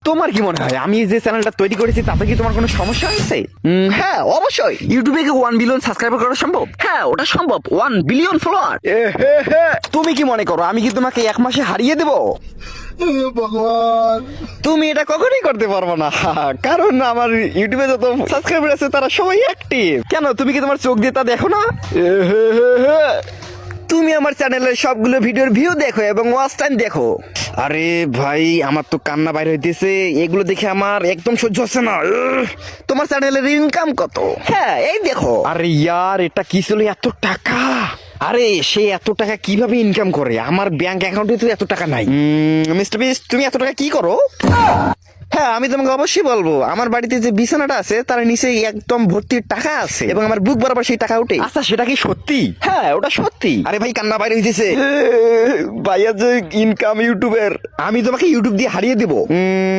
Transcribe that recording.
তোমার কি মনে হয় আমি যে চ্যানেলটা তৈরি করেছি তাতে কি তোমার কোনো সমস্যা হয়েছে? হ্যাঁ অবশ্যই। ইউটিউবে কি 1 বিলিয়ন সাবস্ক্রাইবার করা সম্ভব? হ্যাঁ ওটা সম্ভব। 1 বিলিয়ন ফলোয়ার। তুমি কি মনে করো আমি কি তোমাকে এক মাসে হারিয়ে দেবো? ভগবান, তুমি এটা কখনোই করতে পারবো না, কারণ আমার ইউটিউবে যত সাবস্ক্রাইবার আছে তারা সবাই অ্যাক্টিভ। কেন তুমি কি তোমার চোখ দিয়ে তা দেখো না? তুমি আমার চ্যানেলের সবগুলো ভিডিওর ভিউ দেখো এবং ওয়াচ টাইম দেখো। আরে ভাই আমার তো কান্না বাইরে হইতেছে, এগুলো দেখে আমার একদম সহ্য হচ্ছে না। তোমার চ্যানেলের ইনকাম কত? হ্যাঁ এই দেখো। আরে ইয়ার এটা কি ছিল এত টাকা? আরে সে এত টাকা কিভাবে ইনকাম করে? আমার ব্যাংক অ্যাকাউন্টে তো এত টাকা নাই। মিস্টার বিস্ট তুমি এত টাকা কি করো? হ্যাঁ আমি তোমাকে অবশ্যই বলবো, আমার বাড়িতে যে বিছানাটা আছে তার নিচে একদম ভর্তি টাকা আছে এবং আমার বুক বরাবর সেই টাকা উঠে। আচ্ছা সেটা কি সত্যি? হ্যাঁ ওটা সত্যি। আরে ভাই কান্না বাইরে হইতেছে। ভাইয়া যে ইনকাম ইউটিউবের, আমি তোমাকে ইউটিউব দিয়ে হারিয়ে দেবো।